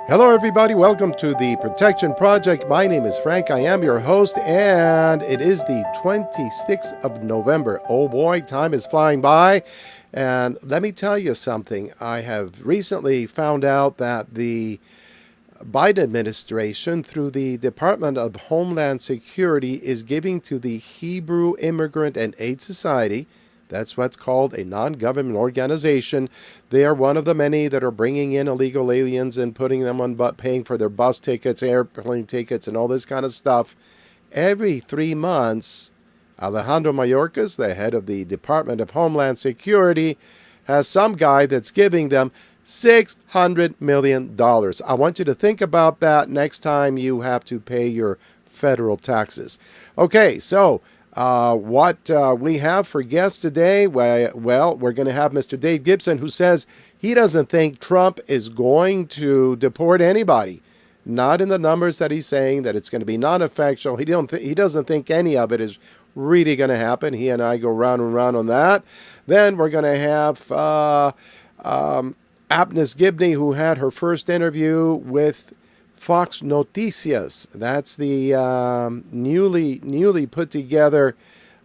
Hello, everybody. Welcome to the Protection Project. My name is Frank. I am your host, and it is the 26th of November. Oh boy, time is flying by. And let me tell you something. I have recently found out that the Biden administration, through the Department of Homeland Security, is giving to the Hebrew Immigrant and Aid Society. That's what's called a non-government organization. They are one of the many that are bringing in illegal aliens and putting them on, paying for their bus tickets, airplane tickets, and all this kind of stuff. Every 3 months, Alejandro Mayorkas, the head of the Department of Homeland Security, has some guy that's giving them $600 million. I want you to think about that next time you have to pay your federal taxes. Okay, so what we have for guests today, well, we're going to have Mr. Dave Gibson, who says he doesn't think Trump is going to deport anybody. Not in the numbers that he's saying, that it's going to be non-effectual. He doesn't think any of it is really going to happen. He and I go round and round on that. Then we're going to have Agnes Gibboney, who had her first interview with Fox Noticias. That's the newly put together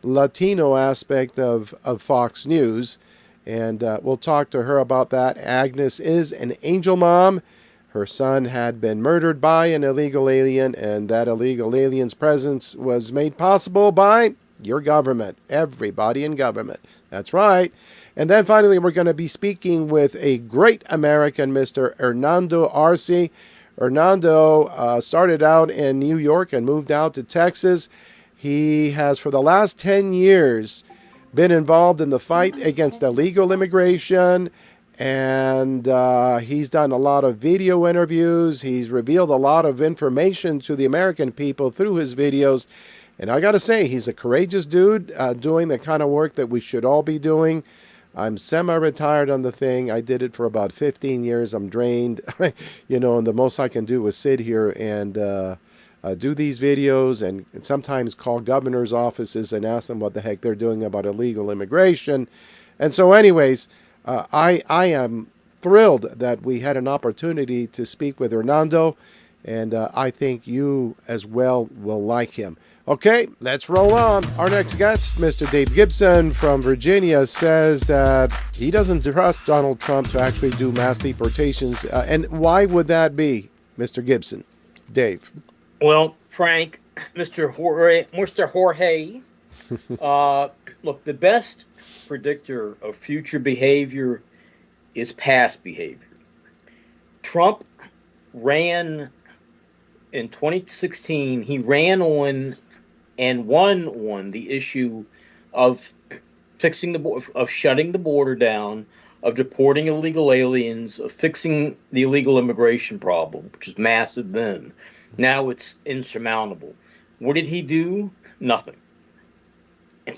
Latino aspect of Fox News. And we'll talk to her about that. Agnes is an angel mom. Her son had been murdered by an illegal alien, and that illegal alien's presence was made possible by your government, everybody in government. That's right. And then finally, we're going to be speaking with a great American, Mr. Hernando Arce. Hernando started out in New York and moved out to Texas. He has, for the last 10 years, been involved in the fight against illegal immigration, and he's done a lot of video interviews. He's revealed a lot of information to the American people through his videos. And I got to say, he's a courageous dude doing the kind of work that we should all be doing. I'm semi-retired on the thing. I did it for about 15 years. I'm drained, and the most I can do is sit here and do these videos and sometimes call governors' offices and ask them what the heck they're doing about illegal immigration. And so anyways, I am thrilled that we had an opportunity to speak with Hernando, and I think you as well will like him. Okay, let's roll on. Our next guest, Mr. Dave Gibson from Virginia, says that he doesn't trust Donald Trump to actually do mass deportations. And why would that be, Mr. Gibson? Dave. Well, Frank, Mr. Jorge, look, the best predictor of future behavior is past behavior. Trump ran in 2016. He ran on and won on the issue of shutting the border down, of deporting illegal aliens, of fixing the illegal immigration problem, which is massive then. Now it's insurmountable. What did he do? Nothing.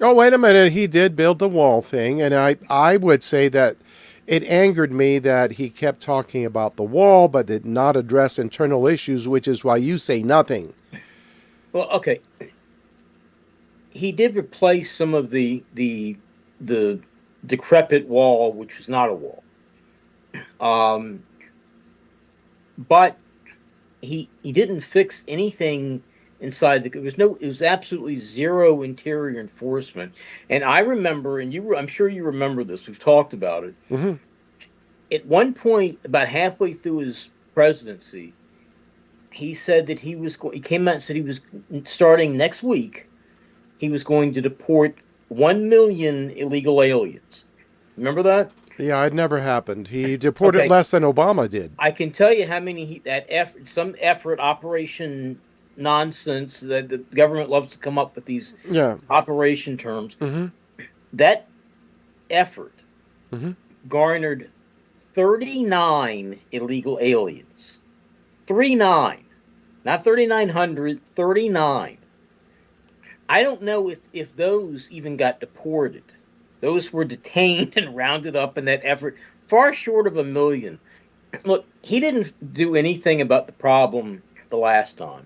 Oh, wait a minute. He did build the wall thing, and I would say that it angered me that he kept talking about the wall but did not address internal issues, which is why you say nothing. Well, okay. He did replace some of the decrepit wall, which was not a wall. But he didn't fix anything inside it was absolutely zero interior enforcement. And I remember, and I'm sure you remember this, we've talked about it. Mm-hmm. At one point, about halfway through his presidency, he said that he came out and said he was starting next week. He was going to deport 1 million illegal aliens. Remember that? Yeah, it never happened. He deported less than Obama did. I can tell you how many Operation Nonsense, that the government loves to come up with these operation terms. Mm-hmm. That effort garnered 39 illegal aliens. 39. Not 3,900, 39. I don't know if those even got deported. Those were detained and rounded up in that effort, far short of 1 million. Look, he didn't do anything about the problem the last time.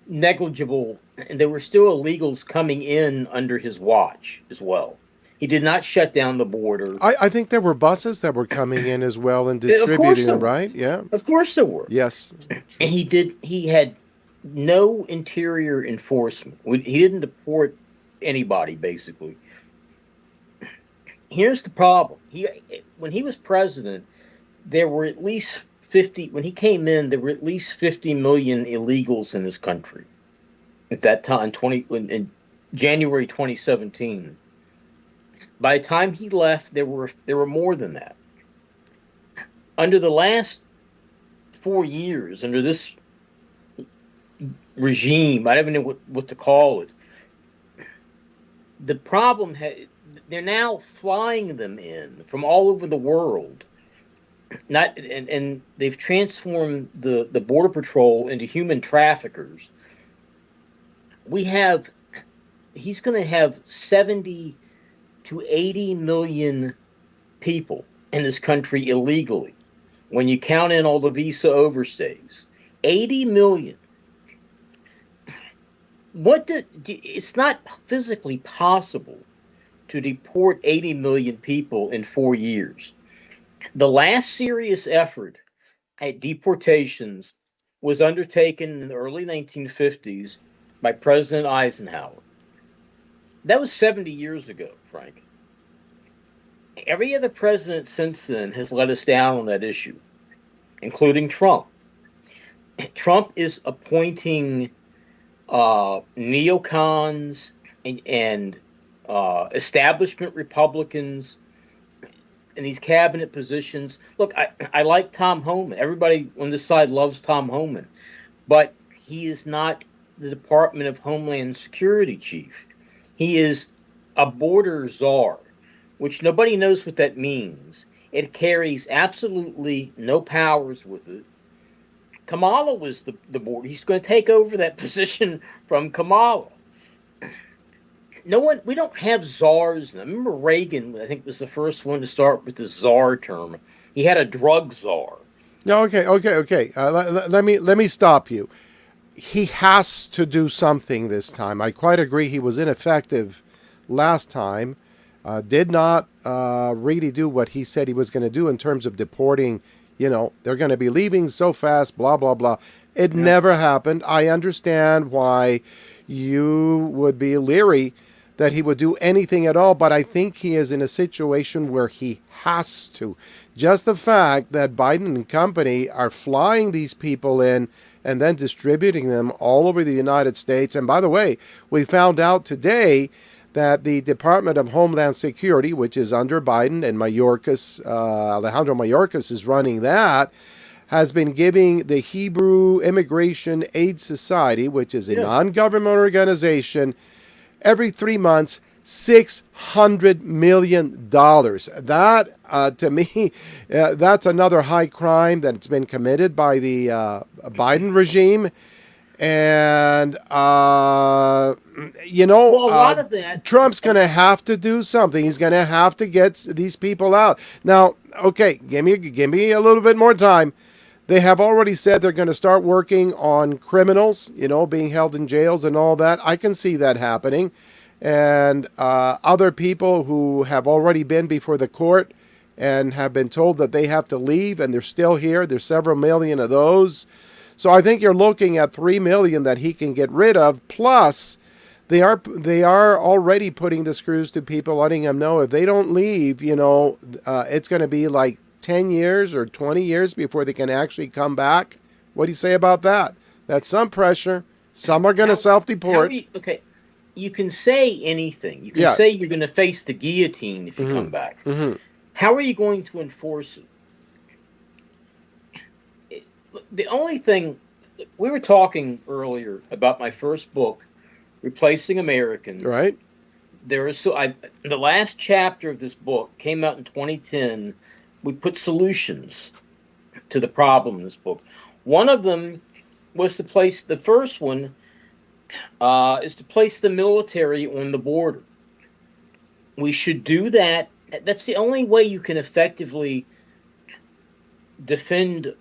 Negligible, and there were still illegals coming in under his watch as well. He did not shut down the border. I think there were buses that were coming in as well and Of course distributing there them, were. right? Yeah. Of course there were. Yes. And True. he had no interior enforcement. He didn't deport anybody, basically. Here's the problem. When he was president, there were at least 50, when he came in, there were at least 50 million illegals in this country at that time, in January 2017. By the time he left, there were more than that. Under the last 4 years, under this regime, I don't even know what to call it, the problem, they're now flying them in from all over the world. And they've transformed the Border Patrol into human traffickers. He's going to have 70 to 80 million people in this country illegally. When you count in all the visa overstays, 80 million. It's not physically possible to deport 80 million people in 4 years. The last serious effort at deportations was undertaken in the early 1950s by President Eisenhower. That was 70 years ago, Frank. Every other president since then has let us down on that issue, including Trump. Trump is appointing neocons and establishment Republicans in these cabinet positions. Look, I like Tom Homan. Everybody on this side loves Tom Homan, but he is not the Department of Homeland Security chief. He is a border czar, which nobody knows what that means. It carries absolutely no powers with it. Kamala was the border. He's going to take over that position from Kamala. We don't have czars. I remember Reagan, I think, was the first one to start with the czar term. He had a drug czar. No, okay. Let me stop you. He has to do something this time. I quite agree. He was ineffective last time. Did not really do what he said he was going to do in terms of deporting. They're going to be leaving so fast, blah, blah, blah. It never happened. I understand why you would be leery that he would do anything at all, but I think he is in a situation where he has to. Just the fact that Biden and company are flying these people in and then distributing them all over the United States. And by the way, we found out today that the Department of Homeland Security, which is under Biden and Mayorkas, Alejandro Mayorkas is running that, has been giving the Hebrew Immigration Aid Society, which is a non-government organization, every 3 months, $600 million. That, to me, that's another high crime that's been committed by the Biden regime. And, Well, a lot of that. Trump's going to have to do something. He's going to have to get these people out. Now, okay, give me a little bit more time. They have already said they're going to start working on criminals, being held in jails and all that. I can see that happening. And other people who have already been before the court and have been told that they have to leave and they're still here. There's several million of those. So I think you're looking at 3 million that he can get rid of. Plus, they are already putting the screws to people, letting them know if they don't leave, it's going to be like 10 years or 20 years before they can actually come back. What do you say about that? That's some pressure. Some are going to self-deport. Okay, you can say anything. You can say you're going to face the guillotine if you come back. Mm-hmm. How are you going to enforce it? The only thing, we were talking earlier about my first book, Replacing Americans. Right. The last chapter of this book came out in 2010. We put solutions to the problem in this book. One of them was the first one is to place the military on the border. We should do that. That's the only way you can effectively defend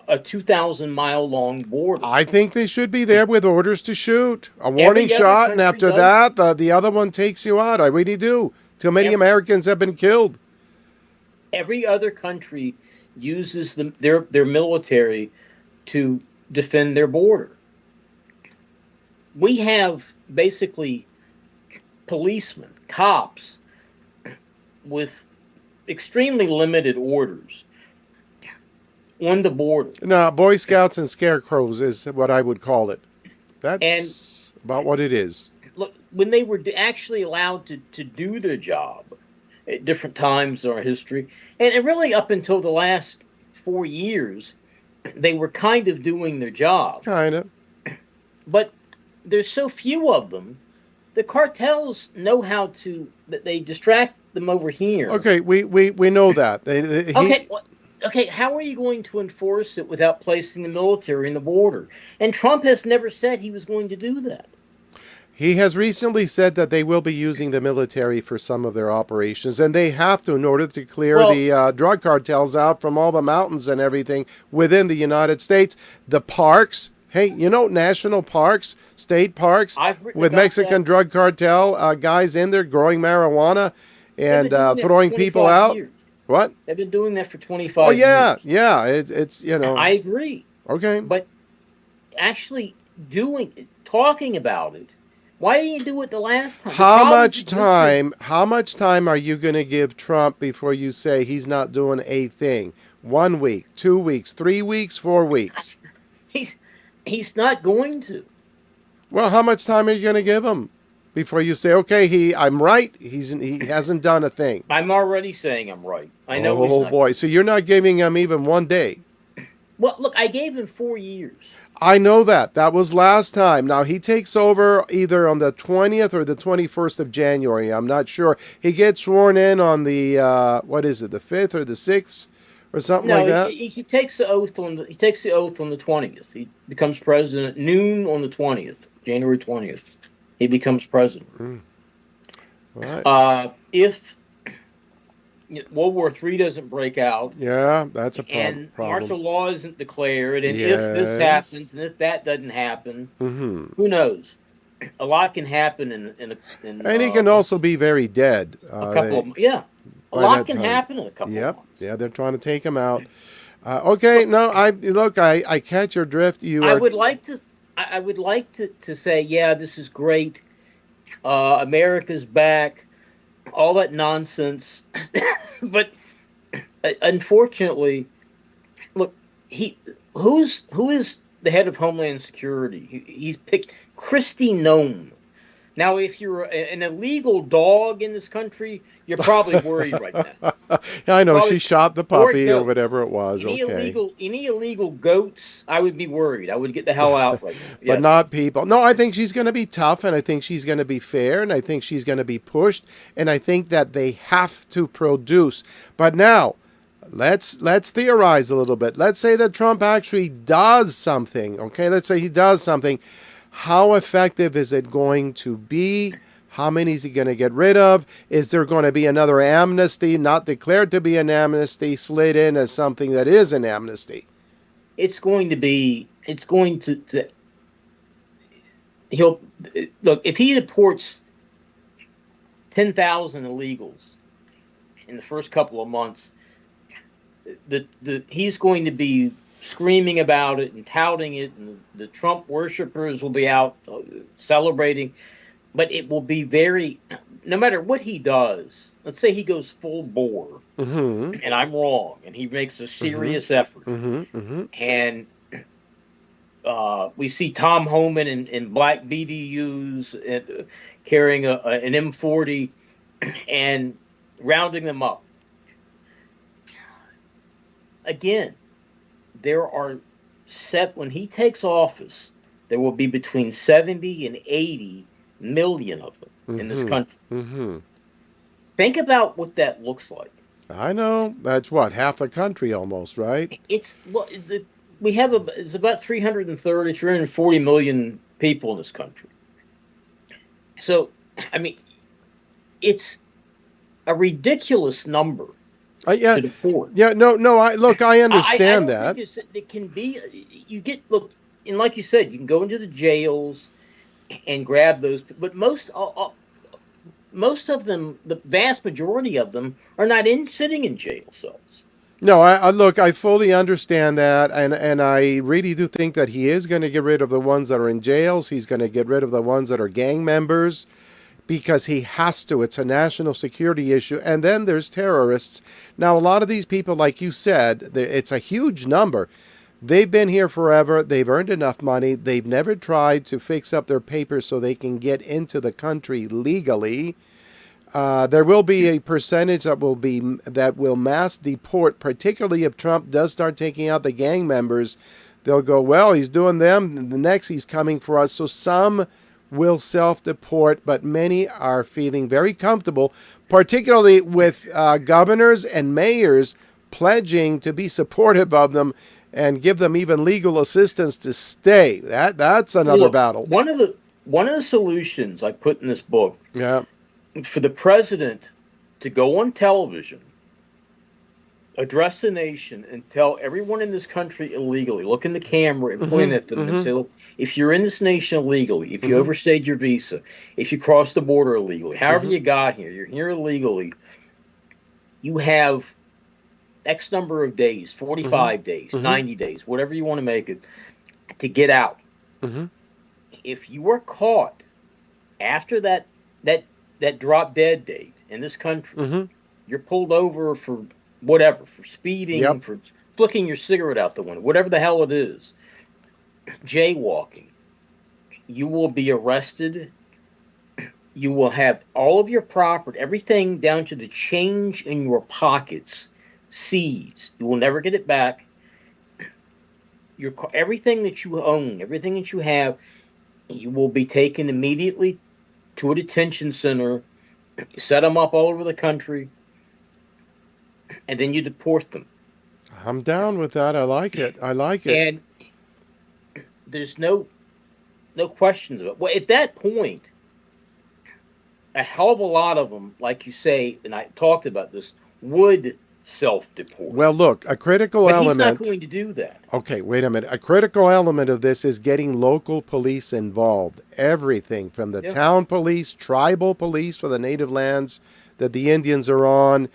a 2,000-mile long border. I think they should be there with orders to shoot. A warning shot, and after that, the other one takes you out. I really do. Too many Americans have been killed. Every other country uses their military to defend their border. We have basically policemen, cops, with extremely limited orders on the border. No, Boy Scouts and scarecrows is what I would call it. And That's about what it is. look, when they were actually allowed to do their job at different times in our history, and really up until the last 4 years, they were kind of doing their job. Kind of. But there's so few of them, the cartels know how to, they distract them over here. Okay, we know that. Okay, how are you going to enforce it without placing the military in the border? And Trump has never said he was going to do that. He has recently said that they will be using the military for some of their operations, and they have to in order to clear the drug cartels out from all the mountains and everything within the United States. The parks, hey, national parks, state parks, with Mexican drug cartel guys in there growing marijuana and throwing people out. Years. What? They've been doing that for 25 years. years. Yeah. It's I agree. Okay. But actually talking about it, why didn't you do it the last time? How much time are you going to give Trump before you say he's not doing a thing? 1 week, 2 weeks, 3 weeks, 4 weeks? He's not going to. Well, how much time are you going to give him before you say, okay, I'm right, he hasn't done a thing? I'm already saying I'm right. I know. Oh boy, so you're not giving him even 1 day? Well, look, I gave him 4 years. I know that. That was last time. Now, he takes over either on the 20th or the 21st of January. I'm not sure. He gets sworn in on the, what is it, the 5th or the 6th or something like that? He takes the oath on the 20th. He becomes president noon on the 20th, January 20th. He becomes president. Right. If World War III doesn't break out. Yeah, that's a problem. And martial law isn't declared. And if this happens, and if that doesn't happen, who knows? A lot can happen and he can also be very dead. A lot can happen in a couple of months. Yeah, they're trying to take him out. Okay, no, I catch your drift. I would like to say, yeah, this is great. America's back. All that nonsense. But unfortunately, look, who is the head of Homeland Security? He's picked Kristi Noem. Now, if you're an illegal dog in this country, you're probably worried right now. Yeah, I know she shot the puppy or whatever it was. Any illegal goats, I would be worried. I would get the hell out right now. But not people. No, I think she's going to be tough, and I think she's going to be fair, and I think she's going to be pushed, and I think that they have to produce. But now, let's theorize a little bit. Let's say that Trump actually does something. Okay, let's say he does something. How effective is it going to be? How many is he going to get rid of? Is there going to be another amnesty, not declared to be an amnesty, slid in as something that is an amnesty? He'll look, if he deports 10,000 illegals in the first couple of months, he's going to be screaming about it and touting it, and the Trump worshipers will be out celebrating. But it will be no matter what he does, let's say he goes full bore, and I'm wrong, and he makes a serious effort. And we see Tom Homan in black BDUs carrying an M40 and rounding them up. Again, when he takes office, there will be between 70 and 80 million of them in this country. Think about what that looks like. I know. That's half the country almost, right? It's about 340 million people in this country. So, I mean, it's a ridiculous number. Yeah, to deport. Yeah, no. I understand that. It can be. And like you said, you can go into the jails and grab those. But most of them, the vast majority of them, are not sitting in jail cells. No, look, I fully understand that, and I really do think that he is going to get rid of the ones that are in jails. He's going to get rid of the ones that are gang members because he has to. It's a national security issue. And then there's terrorists. Now, a lot of these people, like you said, it's a huge number. They've been here forever. They've earned enough money. They've never tried to fix up their papers so they can get into the country legally. There will be a percentage that will mass deport, particularly if Trump does start taking out the gang members. They'll go, well, he's doing them. The next, he's coming for us. So some will self-deport, but many are feeling very comfortable, particularly with governors and mayors pledging to be supportive of them and give them even legal assistance to stay. That's another battle. One of the solutions I put in this book, yeah, for the president to go on television, address the nation, and tell everyone in this country illegally, look in the camera and point at them and say, look, if you're in this nation illegally, if you overstayed your visa, if you crossed the border illegally, however you got here, you're here illegally, you have X number of days, 45 days, 90 days, whatever you want to make it, to get out. If you were caught after that drop dead date in this country, you're pulled over for whatever, for speeding, for flicking your cigarette out the window, whatever the hell it is, jaywalking, you will be arrested. You will have all of your property, everything down to the change in your pockets, seized. You will never get it back. Everything that you own, everything that you have, you will be taken immediately to a detention center, set them up all over the country, and then you deport them. I'm down with that. I like it. And there's no questions about it. Well, at that point, a hell of a lot of them, like you say, and I talked about this, would self-deport. Well, look, a critical element. But he's not going to do that. Okay, wait a minute. A critical element of this is getting local police involved. Everything from the town police, tribal police for the native lands that the Indians are on,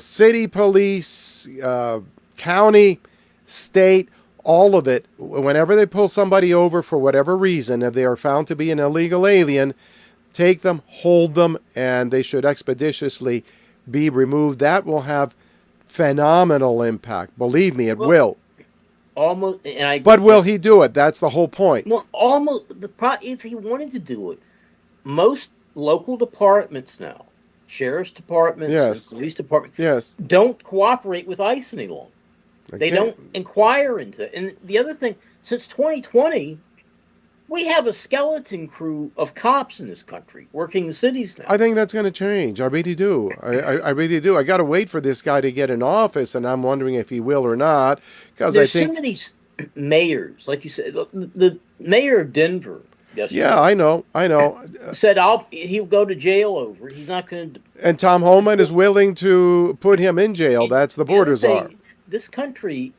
city police, county, state, all of it. Whenever they pull somebody over for whatever reason, if they are found to be an illegal alien, take them, hold them, and they should expeditiously be removed. That will have phenomenal impact. Believe me, it will. Almost, but will he do it? That's the whole point. Well, if he wanted to do it, most local departments now, sheriff's departments, and police departments, don't cooperate with ICE any longer. They don't inquire into it. And the other thing, since 2020, we have a skeleton crew of cops in this country working the cities now. I think that's going to change. I really do. I really do. I got to wait for this guy to get in office, and I'm wondering if he will or not. Because I think some of these mayors, like you said, the mayor of Denver yesterday. Yeah, I know. Said he'll go to jail over it. He's not going to. And Tom Homan is willing to put him in jail. That's the borders are. This country,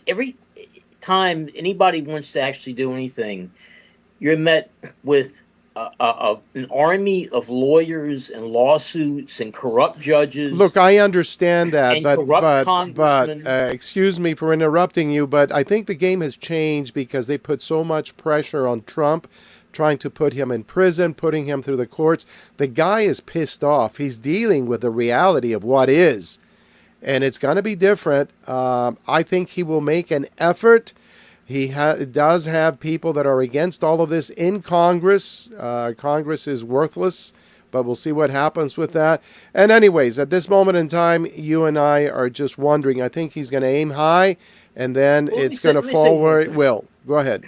every time anybody wants to actually do anything, you're met with an army of lawyers and lawsuits and corrupt judges. Look, I understand that, but excuse me for interrupting you, but I think the game has changed because they put so much pressure on Trump, trying to put him in prison, putting him through the courts. The guy is pissed off. He's dealing with the reality of what is, and it's going to be different. I think he will make an effort. He does have people that are against all of this in Congress. Congress is worthless, but we'll see what happens with that. And anyways, at this moment in time, you and I are just wondering. I think he's going to aim high, and then it's going to fall where it will. Go ahead.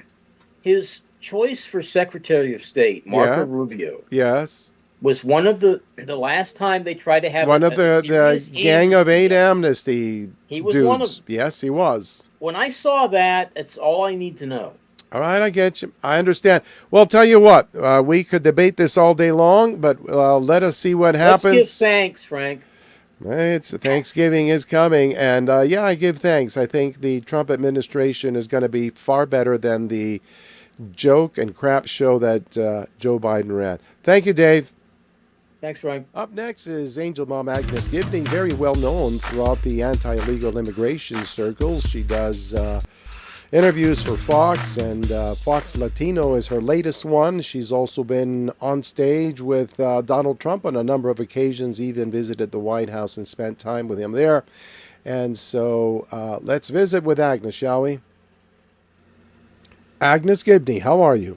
His choice for Secretary of State, Marco Rubio, was one of the last time they tried to have one of the Gang of Eight amnesty He was dudes. One of, yes, he was. When I saw that, that's all I need to know. All right, I get you. I understand. Well, tell you what, we could debate this all day long, but let us see what happens. Let's give thanks, Frank. It's Thanksgiving is coming, and I give thanks. I think the Trump administration is going to be far better than the joke and crap show that Joe Biden ran. Thank you, Dave. Thanks, Frank. Up next is Angel Mom Agnes Gibboney, very well known throughout the anti-illegal immigration circles. She does interviews for Fox, and Fox Latino is her latest one. She's also been on stage with Donald Trump on a number of occasions, even visited the White House and spent time with him there. And so let's visit with Agnes, shall we? Agnes Gibboney, how are you?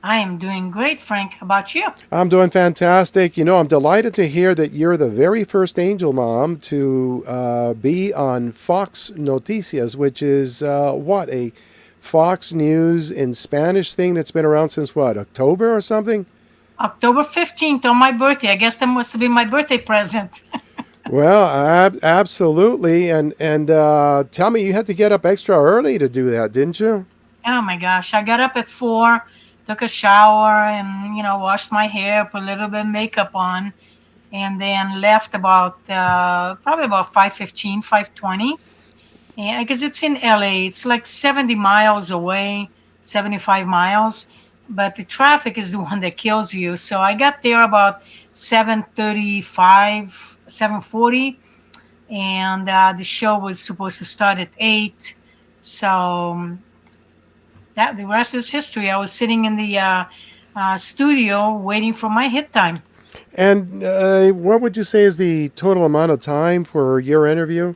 I am doing great, Frank. How about you? I'm doing fantastic. You know, I'm delighted to hear that you're the very first Angel Mom to be on Fox Noticias, which is a Fox News in Spanish thing that's been around since what, October or something? October 15th on my birthday. I guess that must have been my birthday present. Well, absolutely. And tell me, you had to get up extra early to do that, didn't you? Oh my gosh. I got up at 4, took a shower and, washed my hair, put a little bit of makeup on, and then left about probably about 5:15, 5:20. And because it's in LA, it's like 70 miles away, 75 miles, but the traffic is the one that kills you. So I got there about 7:35, 7:40, and the show was supposed to start at 8. So that the rest is history. I was sitting in the studio waiting for my hit time. And what would you say is the total amount of time for your interview?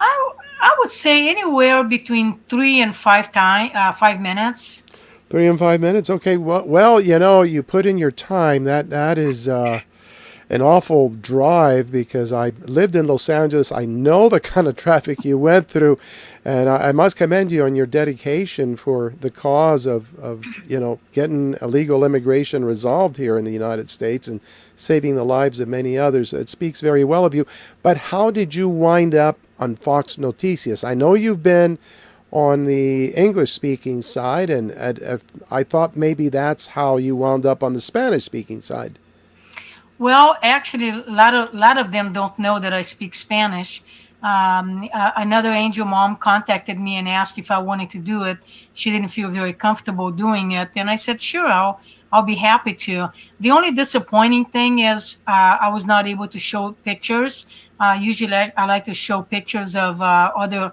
I would say anywhere between 3 and 5 minutes. 3 and 5 minutes. Okay. Well, you put in your time. That is an awful drive because I lived in Los Angeles. I know the kind of traffic you went through, and I must commend you on your dedication for the cause of getting illegal immigration resolved here in the United States and saving the lives of many others. It speaks very well of you. But how did you wind up on Fox Noticias? I know you've been on the English-speaking side, and I thought maybe that's how you wound up on the Spanish-speaking side. Well, actually, a lot of them don't know that I speak Spanish. Another angel mom contacted me and asked if I wanted to do it. She didn't feel very comfortable doing it, and I said, "Sure, I'll be happy to." The only disappointing thing is I was not able to show pictures. Usually, I like to show pictures of other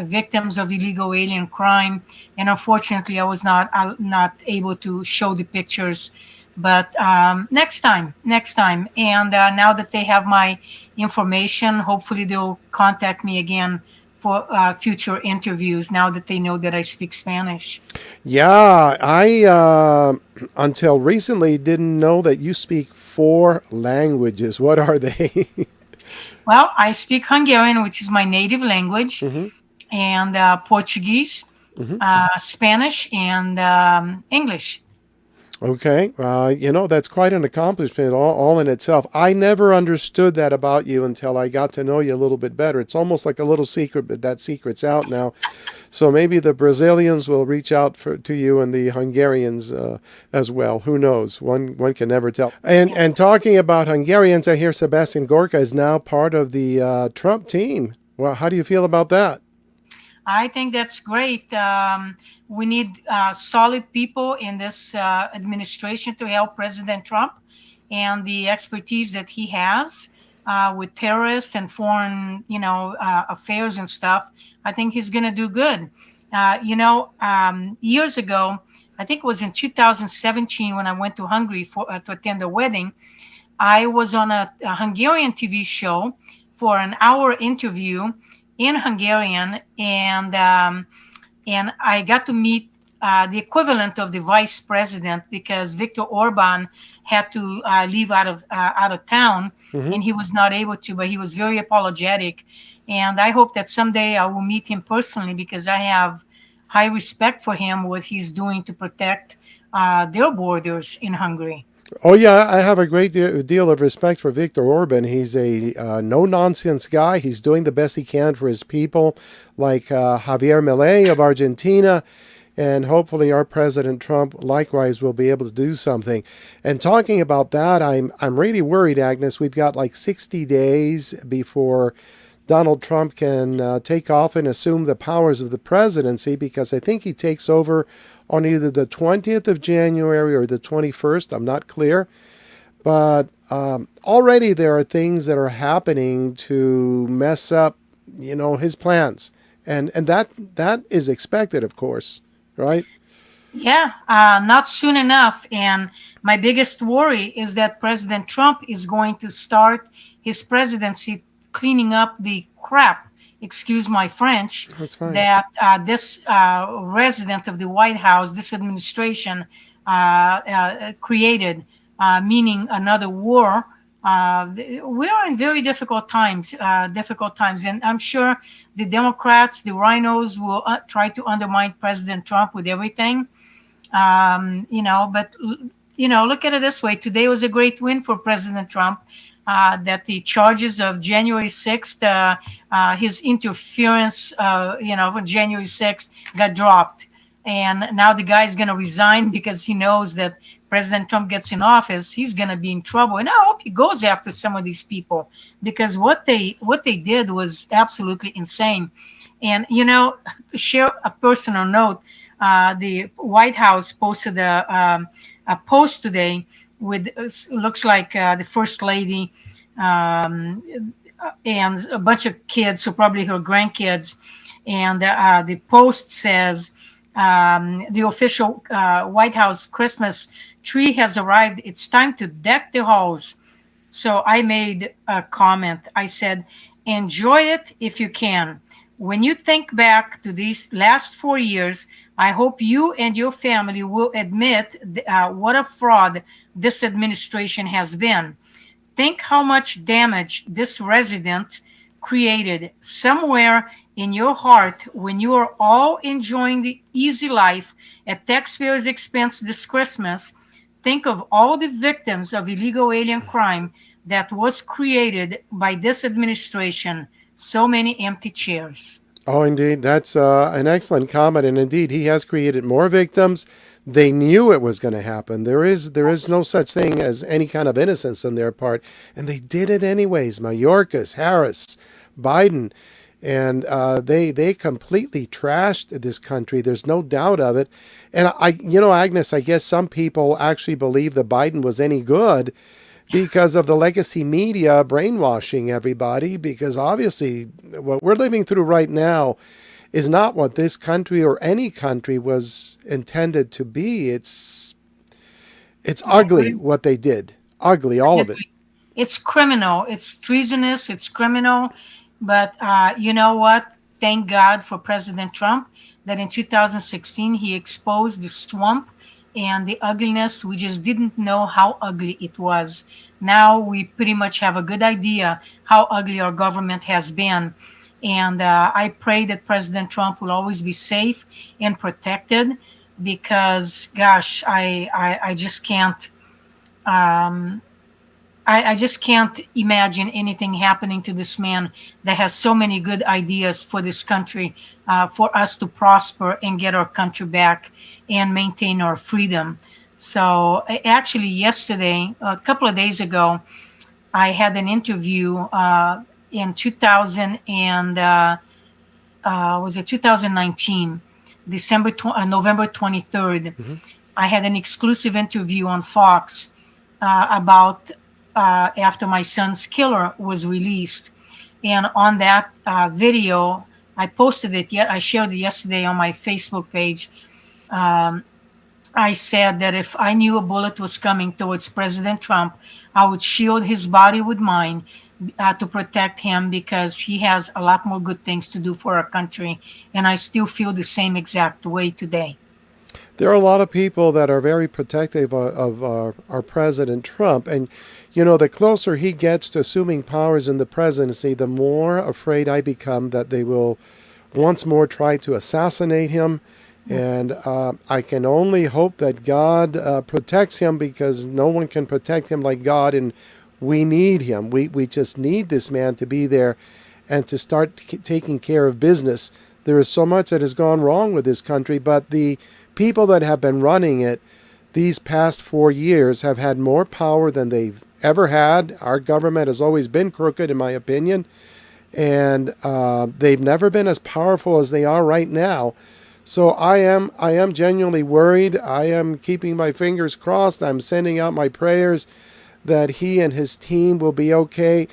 victims of illegal alien crime, and unfortunately, I was not able to show the pictures. But next time. And now that they have my information, hopefully they'll contact me again for future interviews now that they know that I speak Spanish. Yeah, I until recently didn't know that you speak 4 languages. What are they? Well, I speak Hungarian, which is my native language, Mm-hmm. and Portuguese, Mm-hmm. Spanish, and English. Okay, that's quite an accomplishment all in itself. I never understood that about you until I got to know you a little bit better. It's almost like a little secret, but that secret's out now. So maybe the Brazilians will reach out to you and the Hungarians as well. Who knows? One can never tell. And talking about Hungarians, I hear Sebastian Gorka is now part of the Trump team. Well, how do you feel about that? I think that's great. We need solid people in this administration to help President Trump, and the expertise that he has with terrorists and foreign, affairs and stuff. I think he's going to do good. Years ago, I think it was in 2017 when I went to Hungary to attend a wedding. I was on a Hungarian TV show for an hour interview in Hungarian, and I got to meet the equivalent of the vice president because Viktor Orban had to leave out of town, Mm-hmm. and he was not able to, but he was very apologetic. And I hope that someday I will meet him personally because I have high respect for him, what he's doing to protect their borders in Hungary. Oh, yeah, I have a great deal of respect for Viktor Orban. He's a no-nonsense guy. He's doing the best he can for his people, like Javier Milei of Argentina, and hopefully our President Trump likewise will be able to do something. And talking about that, I'm really worried, Agnes. We've got like 60 days before Donald Trump can take off and assume the powers of the presidency, because I think he takes over on either the 20th of January or the 21st. I'm not clear. But already there are things that are happening to mess up, his plans, and that is expected, of course, right? Yeah, not soon enough. And my biggest worry is that President Trump is going to start his presidency cleaning up the crap, excuse my French, That's fine. that this resident of the White House, this administration created, meaning another war. We are in very difficult times, and I'm sure the Democrats, the rhinos, will try to undermine President Trump with everything. But look at it this way. Today was a great win for President Trump. That the charges of January 6th, his interference, for January 6th got dropped. And now the guy's going to resign because he knows that President Trump gets in office, he's going to be in trouble. And I hope he goes after some of these people, because what they did was absolutely insane. And, to share a personal note, the White House posted a post today with looks like the First Lady and a bunch of kids, so probably her grandkids. And the post says, the official White House Christmas tree has arrived. It's time to deck the halls. So I made a comment. I said, enjoy it if you can. When you think back to these last 4 years, I hope you and your family will admit what a fraud this administration has been. Think how much damage this resident created somewhere in your heart when you are all enjoying the easy life at taxpayers' expense this Christmas. Think of all the victims of illegal alien crime that was created by this administration. So many empty chairs. Oh, indeed. That's an excellent comment. And indeed, he has created more victims. They knew it was going to happen. There is no such thing as any kind of innocence on their part. And they did it anyways. Mayorkas, Harris, Biden. And they completely trashed this country. There's no doubt of it. And Agnes, I guess some people actually believe that Biden was any good because of the legacy media brainwashing everybody, because obviously what we're living through right now is not what this country or any country was intended to be. It's ugly what they did. Ugly, all of it. It's criminal. It's treasonous. It's criminal. But you know what? Thank God for President Trump that in 2016 he exposed the swamp and the ugliness. We just didn't know how ugly it was. Now we pretty much have a good idea how ugly our government has been. And I pray that President Trump will always be safe and protected, because, gosh, I just can't. I just can't imagine anything happening to this man that has so many good ideas for this country, for us to prosper and get our country back and maintain our freedom. So actually yesterday, a couple of days ago, I had an interview in 2000 and was it 2019, November 23rd. Mm-hmm. I had an exclusive interview on Fox about after my son's killer was released. And on that video, I posted it, I shared it yesterday on my Facebook page. I said that if I knew a bullet was coming towards President Trump, I would shield his body with mine to protect him, because he has a lot more good things to do for our country. And I still feel the same exact way today. There are a lot of people that are very protective of our President Trump. And, the closer he gets to assuming powers in the presidency, the more afraid I become that they will once more try to assassinate him. And I can only hope that God protects him, because no one can protect him like God. And we need him. We just need this man to be there and to start taking care of business. There is so much that has gone wrong with this country, but the people that have been running it these past 4 years have had more power than they've ever had. Our government has always been crooked, in my opinion, and they've never been as powerful as they are right now. So I am genuinely worried. I am keeping my fingers crossed. I'm sending out my prayers that he and his team will be okay.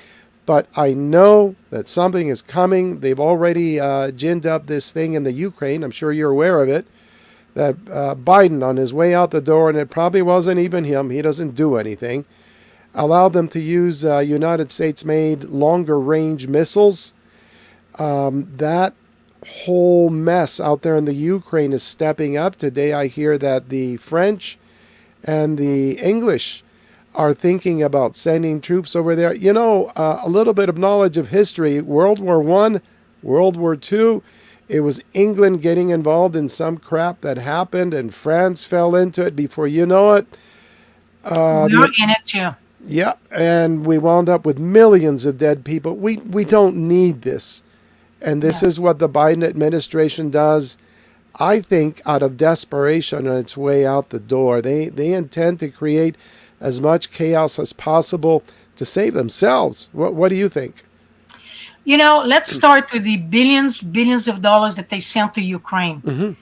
But I know that something is coming. They've already ginned up this thing in the Ukraine. I'm sure you're aware of it. That Biden, on his way out the door, and it probably wasn't even him, he doesn't do anything, allowed them to use United States-made longer-range missiles. That whole mess out there in the Ukraine is stepping up. Today I hear that the French and the English are thinking about sending troops over there. You know, a little bit of knowledge of history. World War I, World War II, it was England getting involved in some crap that happened, and France fell into it. Before you know it, We're in it too. yeah, and we wound up with millions of dead people. We don't need this. And this is what the Biden administration does, I think, out of desperation on its way out the door. They intend to create as much chaos as possible to save themselves. What do you think? You know, let's start with the billions of dollars that they sent to Ukraine. Mm-hmm.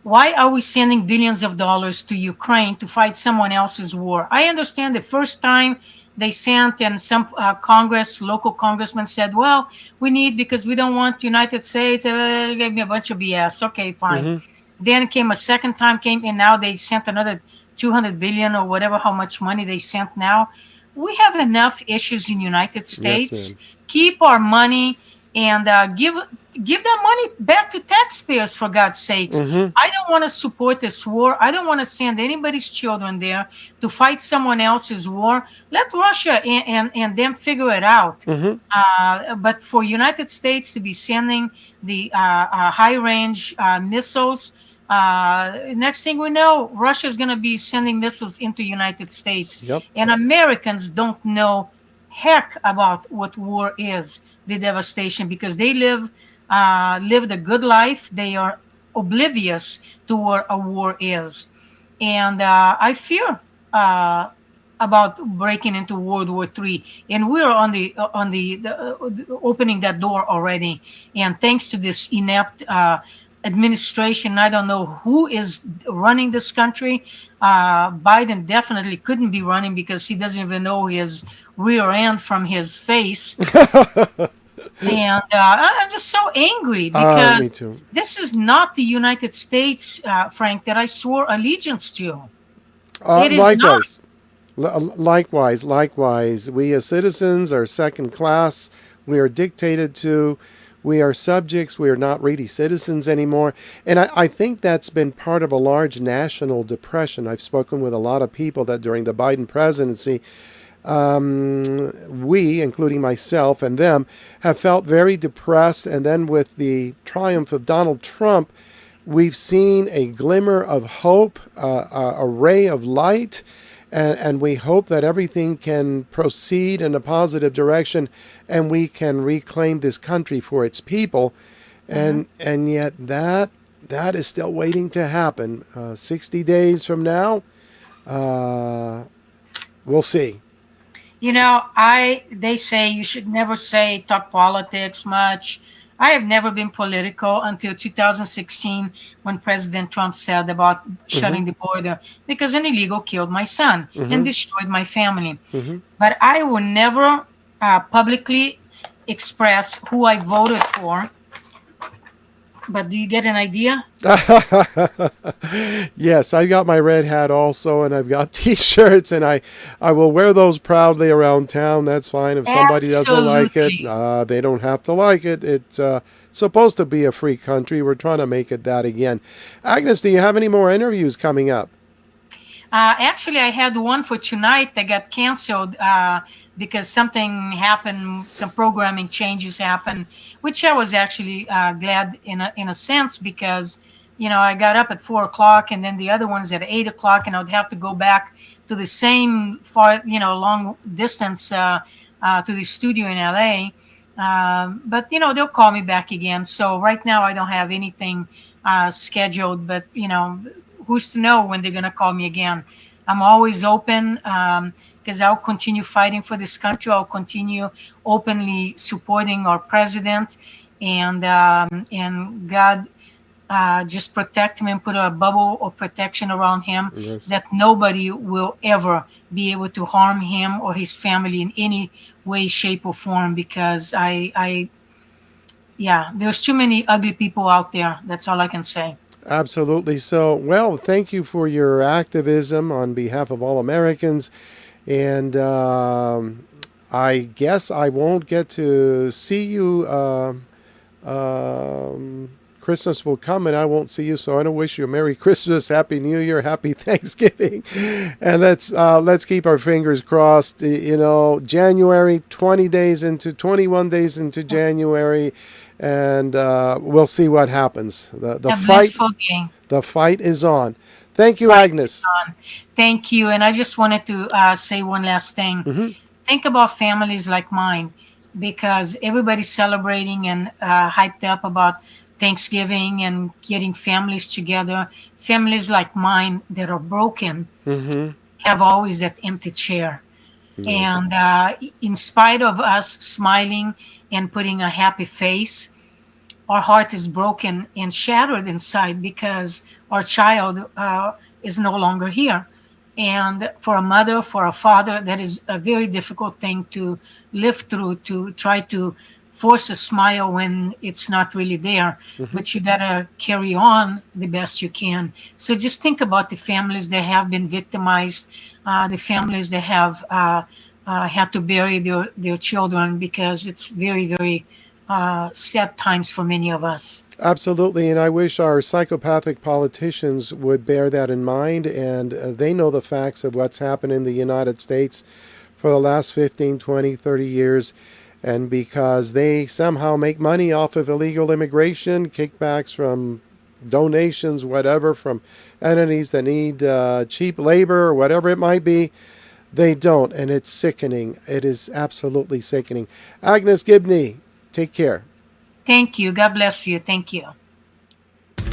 Why are we sending billions of dollars to Ukraine to fight someone else's war? I understand the first time they sent, and some local congressman said, well, we need, because we don't want United States, gave me a bunch of BS. Okay, fine. Mm-hmm. Then came a second time, and now they sent another 200 billion or whatever, how much money they sent now. We have enough issues in United States. Yes, keep our money and give that money back to taxpayers, for God's sakes. Mm-hmm. I don't want to support this war. I don't want to send anybody's children there to fight someone else's war. Let Russia and them figure it out. Mm-hmm. But for United States to be sending the high-range missiles, next thing we know, Russia is going to be sending missiles into United States. Yep. And Americans don't know heck about what war is, the devastation, because they lived a good life. They are oblivious to what a war is. And I fear about breaking into World War III, and we're on the opening that door already. And thanks to this inept administration, I don't know who is running this country. Biden definitely couldn't be running because he doesn't even know his rear end from his face. And I'm just so angry because me too. this is not the United States, Frank, that I swore allegiance to. It is Likewise. Likewise. We as citizens are second class. We are dictated to. We are subjects. We are not really citizens anymore. And I think that's been part of a large national depression. I've spoken with a lot of people that during the Biden presidency, we, including myself and them, have felt very depressed. And then with the triumph of Donald Trump, we've seen a glimmer of hope, a ray of light. And we hope that everything can proceed in a positive direction and we can reclaim this country for its people. And yet that is still waiting to happen. 60 days from now, we'll see. You know, they say you should never talk politics much. I have never been political until 2016 when President Trump said about shutting the border because an illegal killed my son and destroyed my family. But I will never publicly express who I voted for. But do you get an idea? Yes, I've got my red hat also, and I've got T-shirts, and I will wear those proudly around town. That's fine. If somebody doesn't like it, they don't have to like it. It's supposed to be a free country. We're trying to make it that again. Agnes, do you have any more interviews coming up? Actually, I had one for tonight that got canceled because something happened, some programming changes happened, which I was actually glad in a sense because, you know, I got up at 4 o'clock and then the other ones at 8 o'clock, and I would have to go back to the same long distance to the studio in LA. But, you know, they'll call me back again. So right now I don't have anything scheduled, but, you know, who's to know when they're going to call me again? I'm always open because I'll continue fighting for this country. I'll continue openly supporting our president, and God just protect him and put a bubble of protection around him, Yes. that nobody will ever be able to harm him or his family in any way, shape, or form. Because yeah, there's too many ugly people out there. That's all I can say. Absolutely. So, well, thank you for your activism on behalf of all Americans. And I guess I won't get to see you. Christmas will come and I won't see you, so I want to wish you a Merry Christmas, Happy New Year, Happy Thanksgiving, and let's keep our fingers crossed. You know, January, 21 days into January, and we'll see what happens. The A fight blissful day. the fight is on. Thank you, Fight Agnes. on. Thank you. And I just wanted to say one last thing. Hmm. Think about families like mine, because everybody's celebrating and hyped up about Thanksgiving and getting families together. Families like mine that are broken Hmm. have always that empty chair. Yes. And in spite of us smiling and putting a happy face, our heart is broken and shattered inside because our child is no longer here. And for a mother, for a father, that is a very difficult thing to live through, to try to force a smile when it's not really there. Hmm. But you gotta carry on the best you can. So just think about the families that have been victimized, the families that have had to bury their children, because it's very, very sad times for many of us. Absolutely, and I wish our psychopathic politicians would bear that in mind, and they know the facts of what's happened in the United States for the last 15, 20, 30 years, and because they somehow make money off of illegal immigration, kickbacks from donations, whatever, from entities that need cheap labor or whatever it might be, they don't, and it's sickening. It is absolutely sickening. Agnes Gibboney, take care. Thank you. God bless you. Thank you.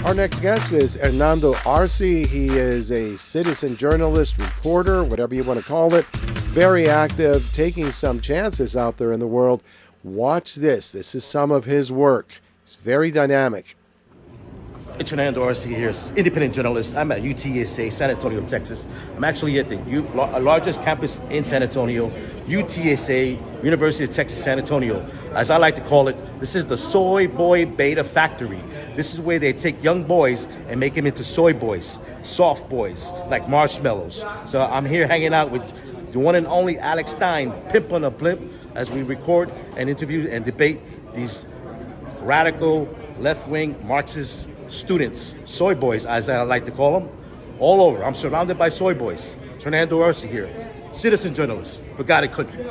Our next guest is Hernando Arce. He is a citizen journalist, reporter, whatever you want to call it. Very active, taking some chances out there in the world. Watch this. This is some of his work. It's very dynamic. It's Hernando Arce here, independent journalist. I'm at UTSA, San Antonio, Texas. I'm actually at the largest campus in San Antonio, UTSA, University of Texas, San Antonio. As I like to call it, this is the soy boy beta factory. This is where they take young boys and make them into soy boys, soft boys, like marshmallows. So I'm here hanging out with the one and only Alex Stein, pimp on a blimp, as we record and interview and debate these radical left-wing Marxist students, soy boys, as I like to call them, all over. I'm surrounded by soy boys. It's Hernando Arce here, citizen journalist for God and country.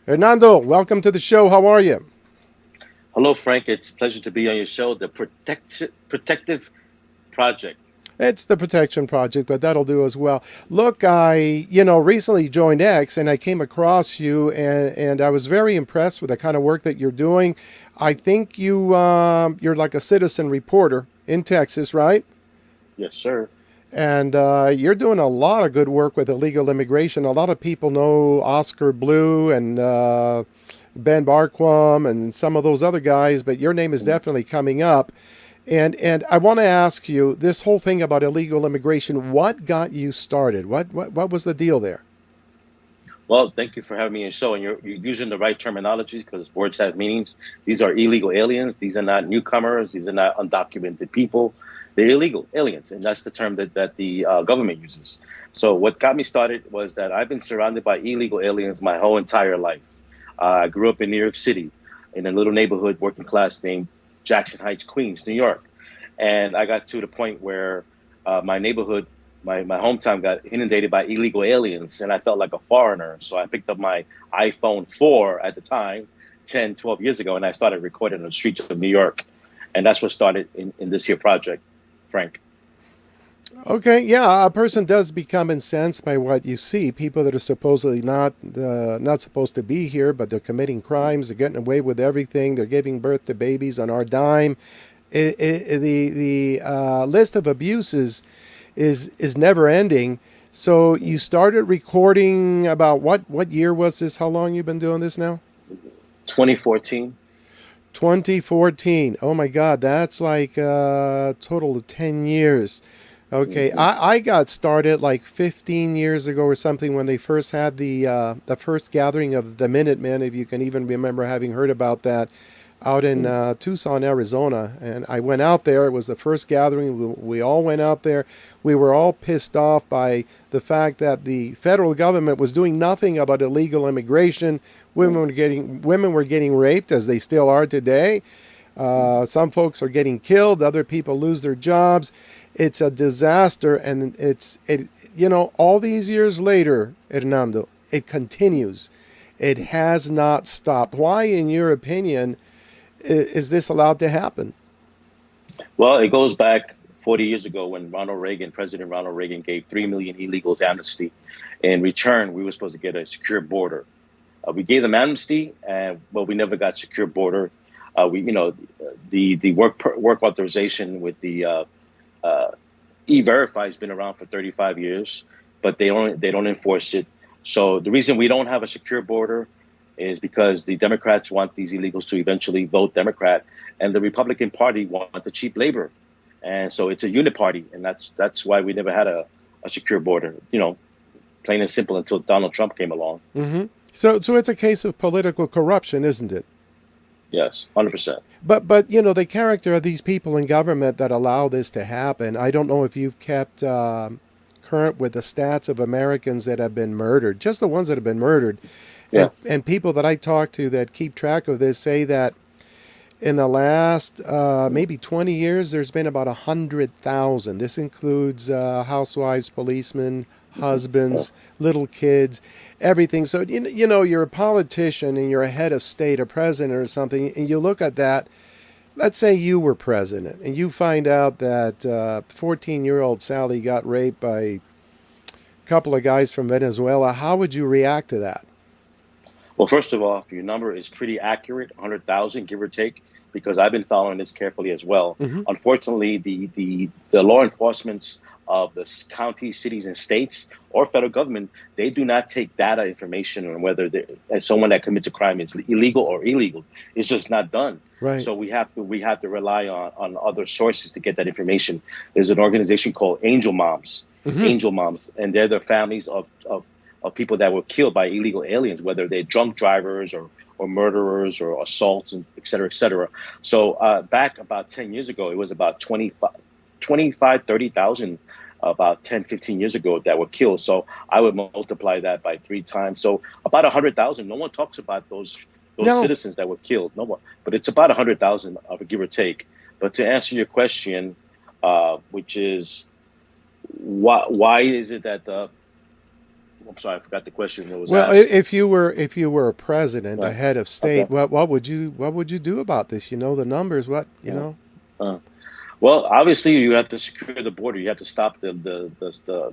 Hernando, welcome to the show. How are you? Hello, Frank. It's a pleasure to be on your show, the Protective Project. It's the Protection Project, but that'll do as well. Look, I, recently joined X, and I came across you, and I was very impressed with the kind of work that you're doing. I think you're like a citizen reporter in Texas, right? Yes, sir. And you're doing a lot of good work with illegal immigration. A lot of people know Oscar Blue and Ben Barquam and some of those other guys, but your name is definitely coming up. And I want to ask you this whole thing about illegal immigration. What got you started? What was the deal there? Well, thank you for having me on your show. And you're using the right terminology because words have meanings. These are illegal aliens. These are not newcomers. These are not undocumented people. They're illegal aliens. And that's the term that the government uses. So what got me started was that I've been surrounded by illegal aliens my whole entire life. I grew up in New York City in a little neighborhood, working class, named Jackson Heights, Queens, New York. And I got to the point where my neighborhood, my hometown got inundated by illegal aliens, and I felt like a foreigner. So I picked up my iPhone 4 at the time, 10, 12 years ago, and I started recording on the streets of New York. And that's what started in this here project, Frank. Okay, yeah, a person does become incensed by what you see. People that are supposedly not supposed to be here, but they're committing crimes. They're getting away with everything. They're giving birth to babies on our dime. The list of abuses is never ending. So you started recording about what year was this? How long you been doing this now? 2014. 2014. Oh my God, that's like a total of 10 years. Okay, Mm-hmm. I got started like 15 years ago or something when they first had the first gathering of the Minutemen, if you can even remember having heard about that, out in Tucson, Arizona. And I went out there. It was the first gathering. We all went out there. We were all pissed off by the fact that the federal government was doing nothing about illegal immigration. Women were getting raped, as they still are today. Some folks are getting killed. Other people lose their jobs. It's a disaster, and all these years later, Hernando, it continues. It has not stopped. Why, in your opinion, is this allowed to happen? Well, it goes back 40 years ago when President Ronald Reagan gave 3 million illegals amnesty. In return, we were supposed to get a secure border. We gave them amnesty, but we never got secure border. The work authorization with the E-Verify has been around for 35 years, but they don't enforce it. So the reason we don't have a secure border is because the Democrats want these illegals to eventually vote Democrat, and the Republican Party want the cheap labor, and so it's a uniparty, and that's why we never had a secure border. Plain and simple, until Donald Trump came along. Mm-hmm. So it's a case of political corruption, isn't it? Yes, 100%. But the character of these people in government that allow this to happen. I don't know if you've kept current with the stats of Americans that have been murdered, just the ones that have been murdered. Yeah. And people that I talk to that keep track of this say that in the last maybe 20 years, there's been about 100,000. This includes housewives, policemen, husbands, little kids, everything. So, you're a politician and you're a head of state, a president or something, and you look at that. Let's say you were president and you find out that 14-year-old Sally got raped by a couple of guys from Venezuela. How would you react to that? Well, first of all, your number is pretty accurate, 100,000, give or take, because I've been following this carefully as well. Mm-hmm. Unfortunately, the law enforcements of the counties, cities, and states or federal government, they do not take data information on whether someone that commits a crime is illegal or illegal. It's just not done. Right. So we have to rely on other sources to get that information. There's an organization called Angel Moms, Mm-hmm. Angel Moms, and they're the families of people that were killed by illegal aliens, whether they're drunk drivers or murderers or assaults, and et cetera, et cetera. So back about 10 years ago, it was about 30,000 about 10, 15 years ago that were killed. So I would multiply that by 3 times. So about 100,000. No one talks about those citizens that were killed. No one, but it's about 100,000 of a give or take. But to answer your question, which is why is it that I'm sorry, I forgot the question that was asked. If you were a president, Right. a head of state, Okay. what would you do about this? The numbers. What you know? Well, obviously, you have to secure the border. You have to stop the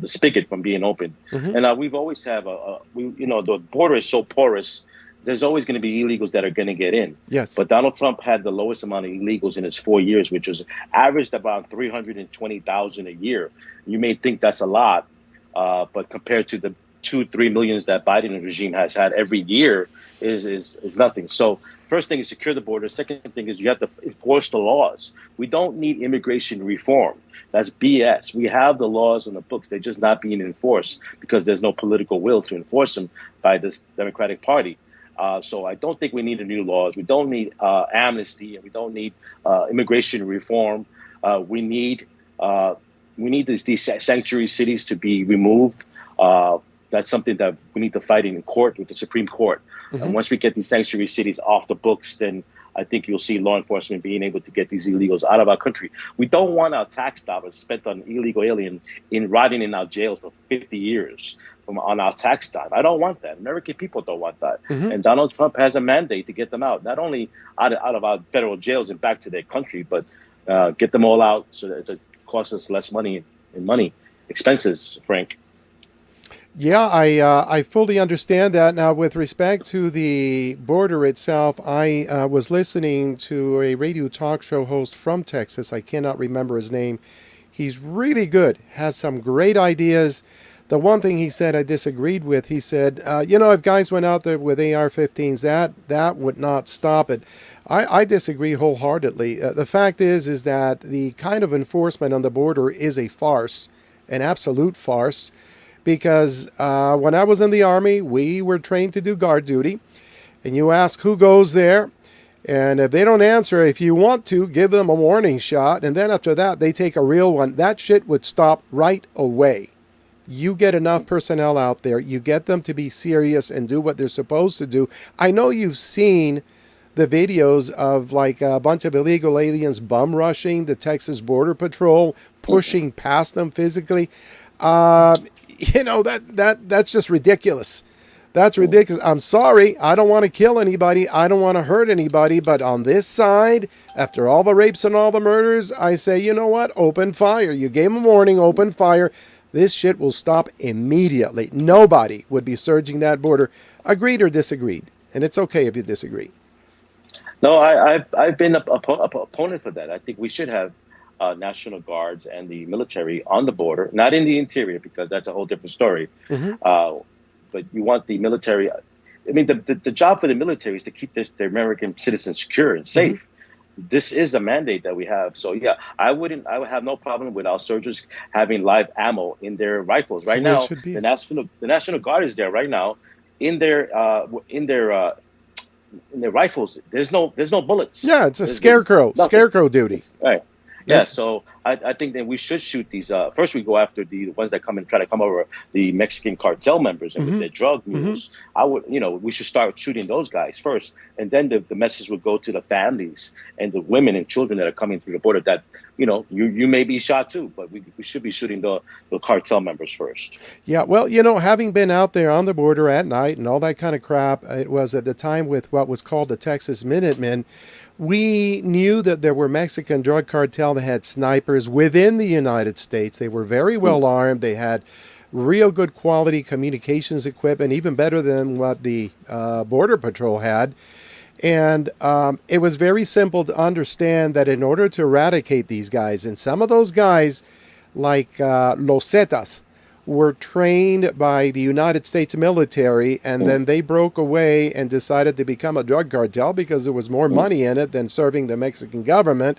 spigot from being open. Mm-hmm. And we've always have the border is so porous. There's always going to be illegals that are going to get in. Yes. But Donald Trump had the lowest amount of illegals in his 4 years, which was averaged about 320,000 a year. You may think that's a lot, but compared to the 2-3 millions that Biden regime has had every year is nothing. So first thing is secure the border. Second thing is you have to enforce the laws. We don't need immigration reform. That's BS. We have the laws on the books. They're just not being enforced because there's no political will to enforce them by this Democratic Party. So I don't think we need new laws. We don't need amnesty, and we don't need immigration reform. We need these sanctuary cities to be removed. That's something that we need to fight in court with the Supreme Court. Mm-hmm. And once we get these sanctuary cities off the books, then I think you'll see law enforcement being able to get these illegals out of our country. We don't want our tax dollars spent on illegal aliens rotting in our jails for 50 years on our tax dime. I don't want that. American people don't want that. Mm-hmm. And Donald Trump has a mandate to get them out, not only out of our federal jails and back to their country, but get them all out so that it costs us less money expenses, Frank. Yeah, I fully understand that. Now, with respect to the border itself, I was listening to a radio talk show host from Texas. I cannot remember his name. He's really good, has some great ideas. The one thing he said I disagreed with, he said, if guys went out there with AR-15s, that would not stop it. I disagree wholeheartedly. The fact is that the kind of enforcement on the border is a farce, an absolute farce, because when I was in the Army, we were trained to do guard duty, and you ask who goes there, and if they don't answer, if you want to, give them a warning shot, and then after that, they take a real one. That shit would stop right away. You get enough personnel out there, you get them to be serious and do what they're supposed to do. I know you've seen the videos of like a bunch of illegal aliens bum rushing the Texas Border Patrol, pushing past them physically. That's just ridiculous. That's ridiculous. I'm sorry. I don't want to kill anybody. I don't want to hurt anybody. But on this side, after all the rapes and all the murders, I say, you know what? Open fire. You gave them a warning. Open fire. This shit will stop immediately. Nobody would be surging that border. Agreed or disagreed? And it's okay if you disagree. No, I've been a opponent for that. I think we should have National Guards and the military on the border, not in the interior, because that's a whole different story. But you want the military. I mean, the job for the military is to keep the American citizens secure and safe. This is a mandate that we have. So yeah, I would have no problem with our soldiers having live ammo in their rifles. Right now, the National Guard is there right now in their rifles. There's no bullets. Yeah, it's a scarecrow duty. Right. Yeah, so I think that we should shoot these. First, we go after the ones that try to come over, the Mexican cartel members and with their drug mules. We should start shooting those guys first, and then the message would go to the families and the women and children that are coming through the border that you may be shot too, but we should be shooting the cartel members first. Yeah, well, having been out there on the border at night and all that kind of crap, it was at the time with what was called the Texas Minutemen. We knew that there were Mexican drug cartel that had snipers within the United States. They were very well armed. They had real good quality communications equipment, even better than what the Border Patrol had. And it was very simple to understand that in order to eradicate these guys, and some of those guys, like Los Zetas, were trained by the United States military, and then they broke away and decided to become a drug cartel because there was more money in it than serving the Mexican government.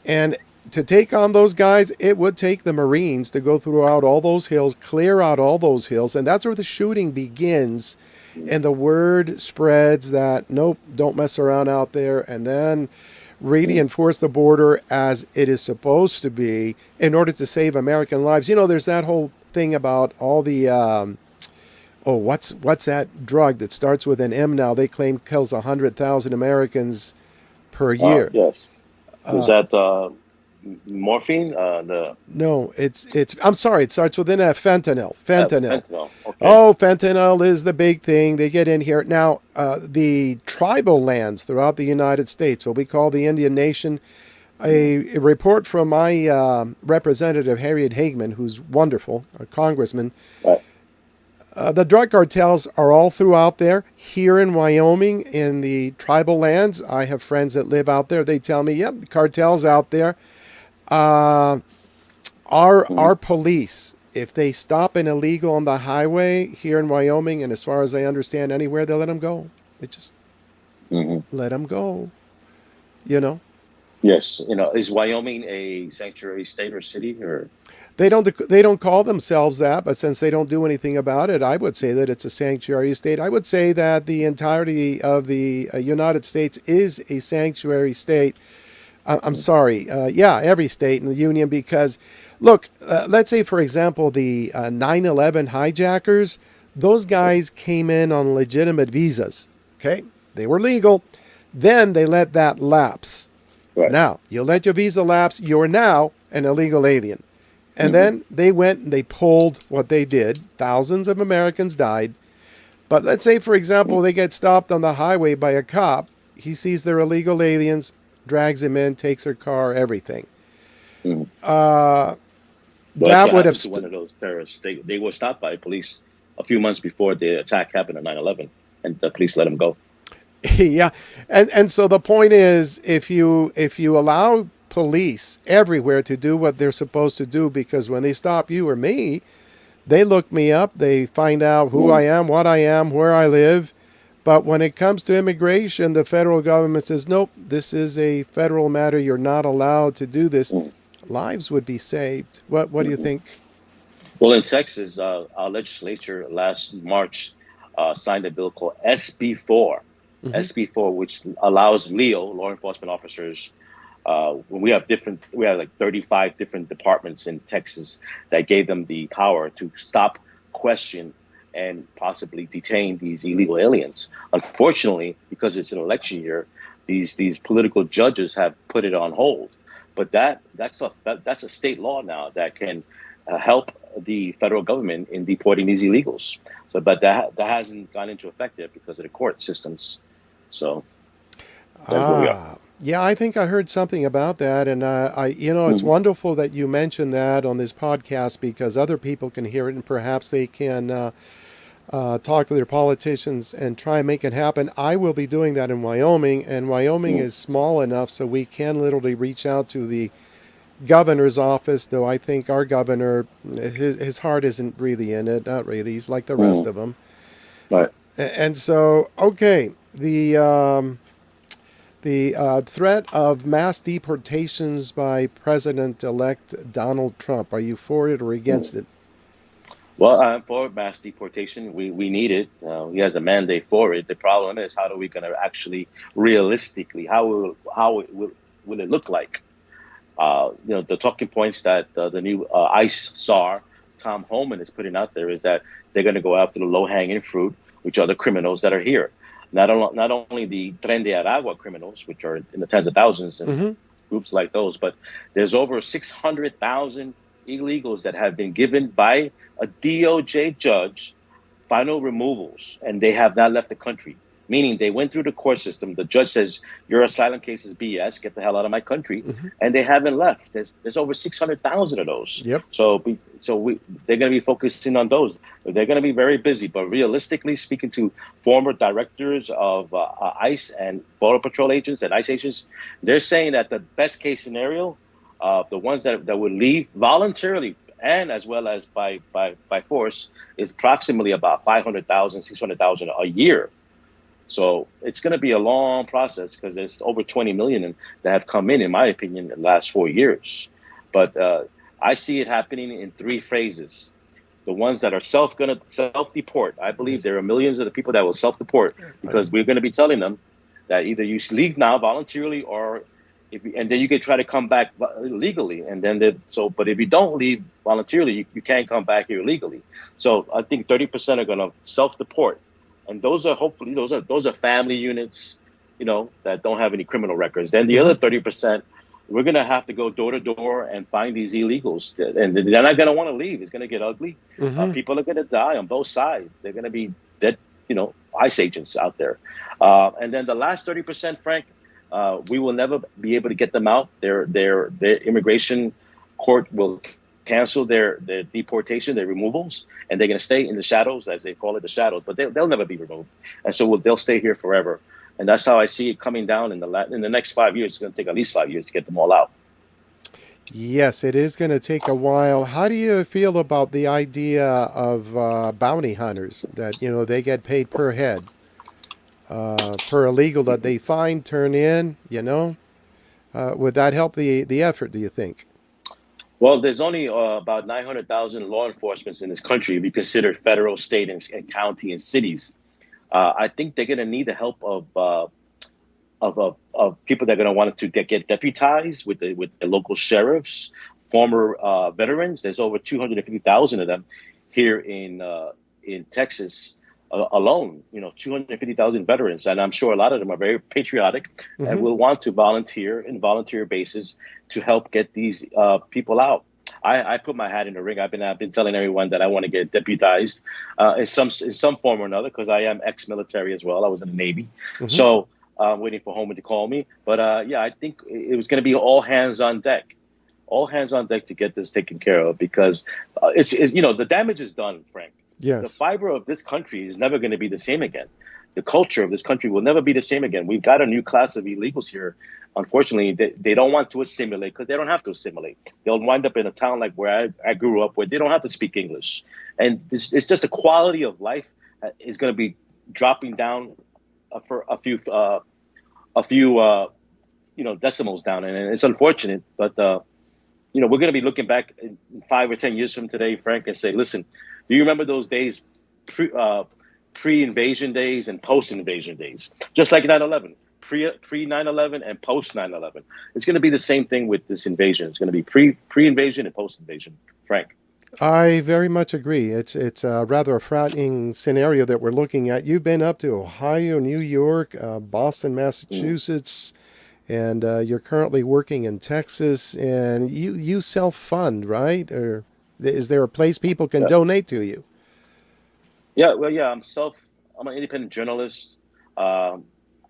And to take on those guys, it would take the Marines to go throughout all those hills, clear out all those hills, and that's where the shooting begins. And the word spreads that, nope, don't mess around out there, and then really enforce the border as it is supposed to be in order to save American lives. There's that whole thing about all the what's that drug that starts with an M now? They claim kills 100,000 Americans per year. Yes. Is that morphine? No, it's. I'm sorry. It starts with an F. Fentanyl. Fentanyl. Okay. Oh, fentanyl is the big thing. They get in here now. The tribal lands throughout the United States, what we call the Indian Nation. A report from my representative, Harriet Hagman, who's wonderful, a congressman. Right. The drug cartels are all throughout there. Here in Wyoming, in the tribal lands, I have friends that live out there. They tell me, yep, the cartel's out there. Our police, if they stop an illegal on the highway here in Wyoming, and as far as I understand anywhere, they'll let them go. They just let them go, Yes, is Wyoming a sanctuary state or city, or they don't call themselves that, but since they don't do anything about it, I would say that it's a sanctuary state. I would say that the entirety of the United States is a sanctuary state. I'm sorry, every state in the union, because look, let's say for example the 9/11 hijackers, those guys came in on legitimate visas. Okay, they were legal. Then they let that lapse. Right. Now, you let your visa lapse, you're now an illegal alien. And then they went and they pulled what they did. Thousands of Americans died. But let's say, for example, they get stopped on the highway by a cop. He sees they're illegal aliens, drags him in, takes their car, everything. That would have... one of those terrorists. They were stopped by police a few months before the attack happened on 9/11, and the police let him go. Yeah, and so the point is, if you allow police everywhere to do what they're supposed to do, because when they stop you or me, they look me up, they find out who I am, what I am, where I live. But when it comes to immigration, the federal government says, nope, this is a federal matter. You're not allowed to do this. Lives would be saved. What do you think? Well, in Texas, our legislature last March signed a bill called SB4, SB4, which allows LEO, law enforcement officers. We have like 35 different departments in Texas that gave them the power to stop, question, and possibly detain these illegal aliens. Unfortunately, because it's an election year, these political judges have put it on hold. But that's a state law now that can help the federal government in deporting these illegals. So, but that hasn't gone into effect yet because of the court systems. So that's where we are. Yeah, I think I heard something about that, and it's wonderful that you mentioned that on this podcast because other people can hear it, and perhaps they can talk to their politicians and try and make it happen. I will be doing that in Wyoming, and Wyoming is small enough so we can literally reach out to the governor's office, though I think our governor, his heart isn't really in it, not really. He's like the rest of them. Right. And so, okay, the threat of mass deportations by President-elect Donald Trump. Are you for it or against it? Well, I'm for mass deportation. We need it. He has a mandate for it. The problem is, how are we going to actually realistically, how will it look like? The talking points that the new ICE czar, Tom Homan, is putting out there is that they're going to go after the low-hanging fruit, which are the criminals that are here. Not only the Tren de Aragua criminals, which are in the tens of thousands and groups like those, but there's over 600,000 illegals that have been given by a DOJ judge final removals, and they have not left the country. Meaning they went through the court system. The judge says, your asylum case is BS. Get the hell out of my country. And they haven't left. There's over 600,000 of those. Yep. So they're going to be focusing on those. They're going to be very busy. But realistically, speaking to former directors of ICE and Border Patrol agents and ICE agents, they're saying that the best case scenario, the ones that would leave voluntarily and as well as by force, is approximately about 500,000, 600,000 a year. So it's going to be a long process because there's over 20 million that have come in my opinion, in the last 4 years. But I see it happening in three phases. The ones that are going to self-deport. I believe there are millions of the people that will self-deport because we're going to be telling them that either you leave now voluntarily or and then you can try to come back legally. And then but if you don't leave voluntarily, you can't come back here legally. So I think 30% are going to self-deport. And those are family units, that don't have any criminal records. Then the other 30%, we're going to have to go door to door and find these illegals. And they're not going to want to leave. It's going to get ugly. People are going to die on both sides. They're going to be dead, ICE agents out there. And then the last 30%, Frank, we will never be able to get them out. Their immigration court will cancel their deportation, their removals, and they're going to stay in the shadows, as they call it, the shadows. But they'll never be removed, and so they'll stay here forever. And that's how I see it coming down in the next 5 years. It's going to take at least 5 years to get them all out. Yes, it is going to take a while. How do you feel about the idea of bounty hunters that they get paid per head, per illegal that they find, turn in? Would that help the effort? Do you think? Well, there's only about 900,000 law enforcement in this country if you consider federal, state, and county and cities. I think they're going to need the help of people that are going to want to get deputized with the local sheriffs, former veterans. There's over 250,000 of them here in Texas alone. 250,000 veterans, and I'm sure a lot of them are very patriotic and will want to volunteer in volunteer basis to help get these people out. I put my hat in the ring. I've been telling everyone that I want to get deputized in some form or another because I am ex-military as well. I was in the Navy, so I'm waiting for Homer to call me. But I think it was going to be all hands on deck to get this taken care of because it's the damage is done, Frank. The Yes. fiber of this country is never going to be the same again. The culture of this country will never be the same again. We've got a new class of illegals here. Unfortunately, they don't want to assimilate because they don't have to assimilate. They'll wind up in a town like where I grew up, where they don't have to speak English. And it's just the quality of life is going to be dropping down for a few decimals down. And it's unfortunate, but we're going to be looking back in 5 or 10 years from today, Frank, and say, listen, do you remember those days, pre-invasion days and post-invasion days? Just like 9/11, pre-9/11 and post-9/11. It's going to be the same thing with this invasion. It's going to be pre-invasion and post-invasion, Frank. I very much agree. It's rather a frightening scenario that we're looking at. You've been up to Ohio, New York, Boston, Massachusetts, and you're currently working in Texas. And you self-fund, right? Or is there a place people can donate to you? Yeah, well, yeah, I'm an independent journalist. I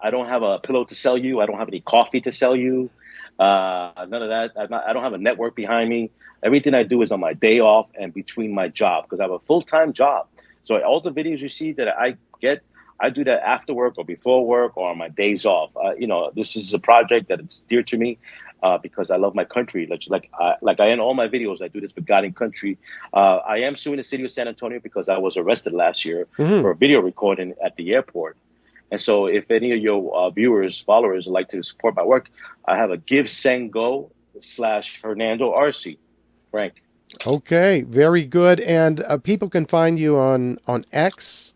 don't have a pillow to sell you. I don't have any coffee to sell you. None of that. I don't have a network behind me. Everything I do is on my day off and between my job because I have a full-time job. So all the videos you see that I get, I do that after work or before work or on my days off. This is a project that is dear to me because I love my country. Like I end all my videos, I do this for God and country. I am suing the city of San Antonio because I was arrested last year for a video recording at the airport. And so if any of your followers would like to support my work, I have a GiveSendGo/Hernando Arce, Frank. Okay, very good. And people can find you on X,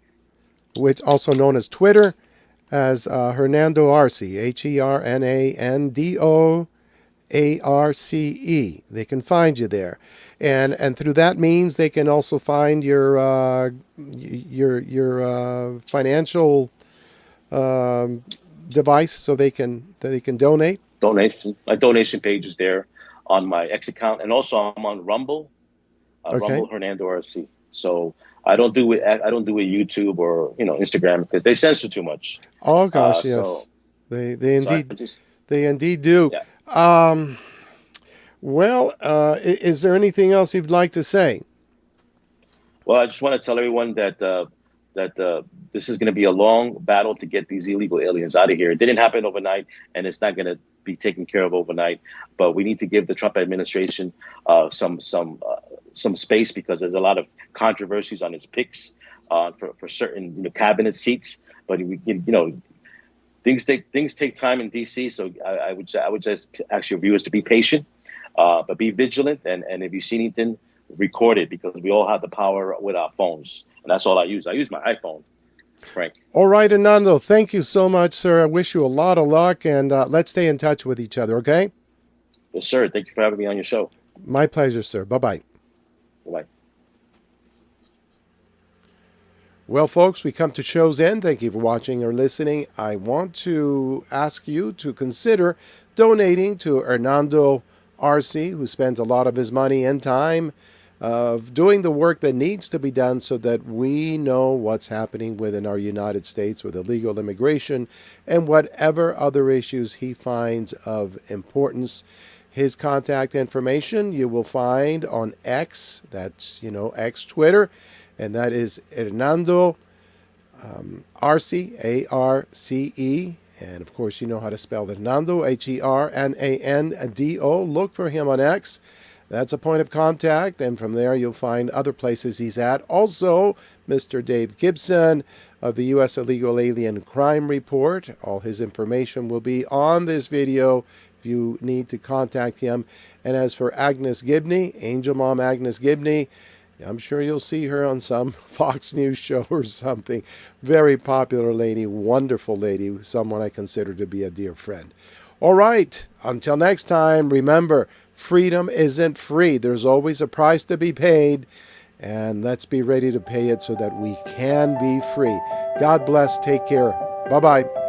which also known as Twitter, as Hernando Arce, HernandoArce. They can find you there, and through that means they can also find your financial device, so they can donate. My donation page is there on my X account, and also I'm on Rumble. Rumble Hernando Arce. So I don't do it YouTube or Instagram because they censor too much. Oh gosh, yes, so, they so indeed do. Yeah. Is there anything else you'd like to say? Well, I just want to tell everyone that this is going to be a long battle to get these illegal aliens out of here. It didn't happen overnight, and it's not going to be taken care of overnight. But we need to give the Trump administration some space because there's a lot of controversies on his picks for certain cabinet seats. But things take time in D.C. So I would just ask your viewers to be patient, but be vigilant. And if you see anything, record it because we all have the power with our phones. And that's all I use. I use my iPhone, Frank. All right, Hernando, thank you so much, sir. I wish you a lot of luck, and let's stay in touch with each other, okay? Yes, sir. Thank you for having me on your show. My pleasure, sir. Bye-bye. Bye-bye. Well, folks, we come to show's end. Thank you for watching or listening. I want to ask you to consider donating to Hernando Arce, who spends a lot of his money and time of doing the work that needs to be done so that we know what's happening within our United States with illegal immigration and whatever other issues he finds of importance. His contact information you will find on X, that's, X Twitter, and that is Hernando Arce, A-R-C-E. And, of course, you know how to spell Hernando, Hernando. Look for him on X. That's a point of contact, and from there you'll find other places he's at. Also, Mr. Dave Gibson of the U.S. Illegal Alien Crime Report. All his information will be on this video if you need to contact him. And as for Agnes Gibboney, Angel Mom Agnes Gibboney, I'm sure you'll see her on some Fox News show or something. Very popular lady, wonderful lady, someone I consider to be a dear friend. All right, until next time, remember, freedom isn't free. There's always a price to be paid, and let's be ready to pay it so that we can be free. God bless. Take care. Bye-bye.